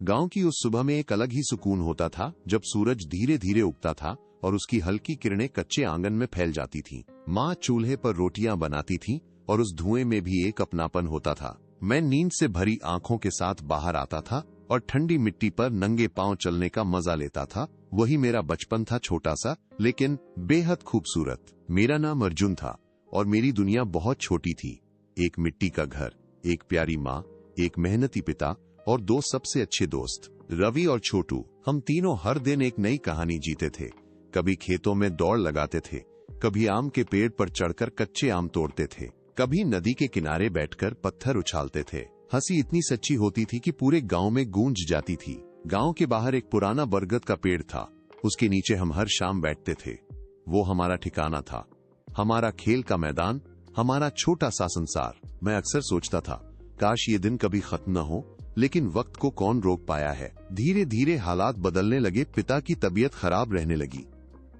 गांव की उस सुबह में एक अलग ही सुकून होता था जब सूरज धीरे धीरे उगता था और उसकी हल्की किरणें कच्चे आंगन में फैल जाती थीं। माँ चूल्हे पर रोटियां बनाती थीं और उस धुएं में भी एक अपनापन होता था। मैं नींद से भरी आंखों के साथ बाहर आता था और ठंडी मिट्टी पर नंगे पांव चलने का मजा लेता था। वही मेरा बचपन था, छोटा सा लेकिन बेहद खूबसूरत। मेरा नाम अर्जुन था और मेरी दुनिया बहुत छोटी थी। एक मिट्टी का घर, एक प्यारी माँ, एक मेहनती पिता और दो सबसे अच्छे दोस्त, रवि और छोटू। हम तीनों हर दिन एक नई कहानी जीते थे। कभी खेतों में दौड़ लगाते थे, कभी आम के पेड़ पर चढ़कर कच्चे आम तोड़ते थे, कभी नदी के किनारे बैठकर पत्थर उछालते थे। हंसी इतनी सच्ची होती थी कि पूरे गांव में गूंज जाती थी। गांव के बाहर एक पुराना बरगद का पेड़ था। उसके नीचे हम हर शाम बैठते थे। वो हमारा ठिकाना था, हमारा खेल का मैदान, हमारा छोटा सा संसार। मैं अक्सर सोचता था काश ये दिन कभी खत्म न हो, लेकिन वक्त को कौन रोक पाया है। धीरे धीरे हालात बदलने लगे। पिता की तबीयत खराब रहने लगी।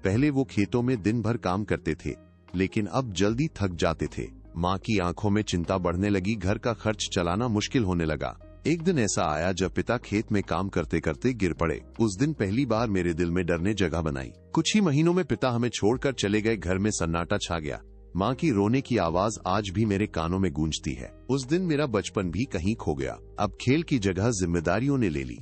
पहले वो खेतों में दिन भर काम करते थे, लेकिन अब जल्दी थक जाते थे। माँ की आंखों में चिंता बढ़ने लगी। घर का खर्च चलाना मुश्किल होने लगा। एक दिन ऐसा आया जब पिता खेत में काम करते करते गिर पड़े। उस दिन पहली बार मेरे दिल में डर ने जगह बनाई। कुछ ही महीनों में पिता हमें छोड़कर चले गए। घर में सन्नाटा छा गया। माँ की रोने की आवाज आज भी मेरे कानों में गूंजती है। उस दिन मेरा बचपन भी कहीं खो गया। अब खेल की जगह जिम्मेदारियों ने ले ली।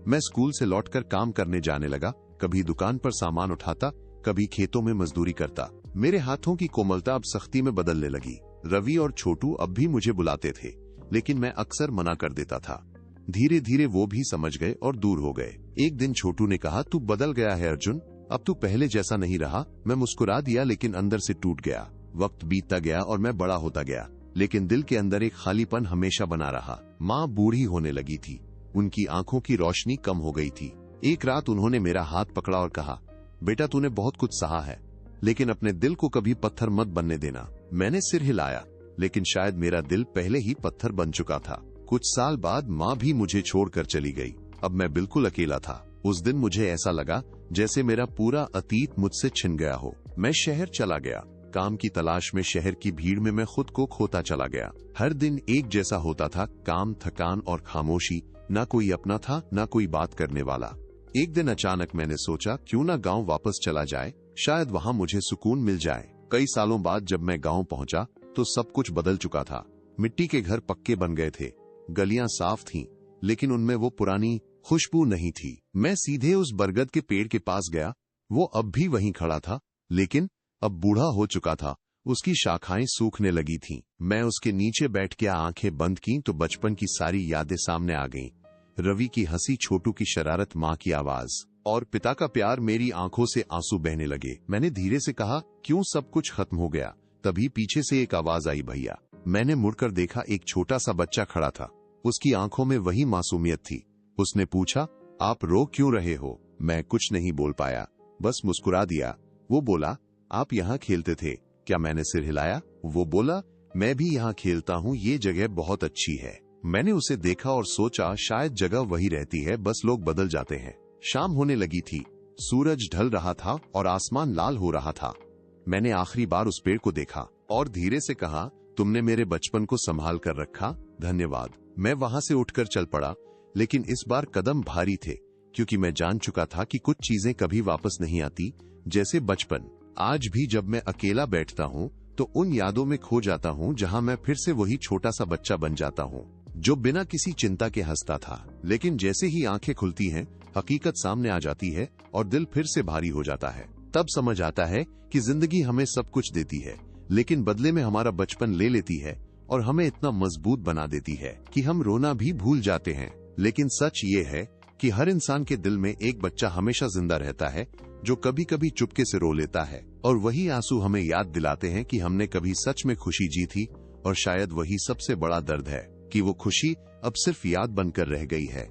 मैं स्कूल से लौटकर काम करने जाने लगा। कभी दुकान पर सामान उठाता, कभी खेतों में मजदूरी करता। मेरे हाथों की कोमलता अब सख्ती में बदलने लगी। रवि और छोटू अब भी मुझे बुलाते थे, लेकिन मैं अक्सर मना कर देता था। धीरे धीरे वो भी समझ गए और दूर हो गए। एक दिन छोटू ने कहा, तू बदल गया है अर्जुन, अब तू पहले जैसा नहीं रहा। मैं मुस्कुरा दिया, लेकिन अंदर से टूट गया। वक्त बीतता गया और मैं बड़ा होता गया, लेकिन दिल के अंदर एक खालीपन हमेशा बना रहा। माँ बूढ़ी होने लगी थी। उनकी आंखों की रोशनी कम हो गई थी। एक रात उन्होंने मेरा हाथ पकड़ा और कहा, बेटा तूने बहुत कुछ सहा है, लेकिन अपने दिल को कभी पत्थर मत बनने देना। मैंने सिर हिलाया, लेकिन शायद मेरा दिल पहले ही पत्थर बन चुका था। कुछ साल बाद माँ भी मुझे छोड़कर चली गई। अब मैं बिल्कुल अकेला था। उस दिन मुझे ऐसा लगा जैसे मेरा पूरा अतीत मुझसे छिन गया हो। मैं शहर चला गया। काम की तलाश में शहर की भीड़ में मैं खुद को खोता चला गया। हर दिन एक जैसा होता था, काम, थकान और खामोशी। ना कोई अपना था, ना कोई बात करने वाला। एक दिन अचानक मैंने सोचा, क्यों ना गांव वापस चला जाए, शायद वहां मुझे सुकून मिल जाए। कई सालों बाद जब मैं गांव पहुंचा तो सब कुछ बदल चुका था। मिट्टी के घर पक्के बन गए थे, गलियां साफ थीं, लेकिन उनमें वो पुरानी खुशबू नहीं थी। मैं सीधे उस बरगद के पेड़ के पास गया। वो अब भी वहीं खड़ा था, लेकिन अब बूढ़ा हो चुका था। उसकी शाखाएं सूखने लगी थीं। मैं उसके नीचे बैठ के आंखें बंद की तो बचपन की सारी यादें सामने आ गईं। रवि की हंसी, छोटू की शरारत, माँ की आवाज और पिता का प्यार। मेरी आंखों से आंसू बहने लगे। मैंने धीरे से कहा, क्यों सब कुछ खत्म हो गया? तभी पीछे से एक आवाज आई, भैया। मैंने मुड़कर देखा, एक छोटा सा बच्चा खड़ा था। उसकी आंखों में वही मासूमियत थी। उसने पूछा, आप रो क्यों रहे हो? मैं कुछ नहीं बोल पाया, बस मुस्कुरा दिया। वो बोला, आप यहाँ खेलते थे क्या? मैंने सिर हिलाया। वो बोला, मैं भी यहाँ खेलता हूँ, ये जगह बहुत अच्छी है। मैंने उसे देखा और सोचा, शायद जगह वही रहती है, बस लोग बदल जाते हैं। शाम होने लगी थी, सूरज ढल रहा था और आसमान लाल हो रहा था। मैंने आखिरी बार उस पेड़ को देखा और धीरे से कहा, तुमने मेरे बचपन को संभाल कर रखा, धन्यवाद। मैं वहां से उठकर चल पड़ा, लेकिन इस बार कदम भारी थे, क्योंकि मैं जान चुका था कि कुछ चीजें कभी वापस नहीं आती, जैसे बचपन। आज भी जब मैं अकेला बैठता हूँ तो उन यादों में खो जाता हूँ जहाँ मैं फिर से वही छोटा सा बच्चा बन जाता हूँ, जो बिना किसी चिंता के हंसता था। लेकिन जैसे ही आंखें खुलती हैं, हकीकत सामने आ जाती है और दिल फिर से भारी हो जाता है। तब समझ आता है कि जिंदगी हमें सब कुछ देती है, लेकिन बदले में हमारा बचपन ले लेती है और हमें इतना मजबूत बना देती है कि हम रोना भी भूल जाते हैं। लेकिन सच ये है कि हर इंसान के दिल में एक बच्चा हमेशा जिंदा रहता है, जो कभी कभी चुपके से रो लेता है, और वही आंसू हमें याद दिलाते हैं कि हमने कभी सच में खुशी जी थी। और शायद वही सबसे बड़ा दर्द है कि वो खुशी अब सिर्फ याद बनकर रह गई है।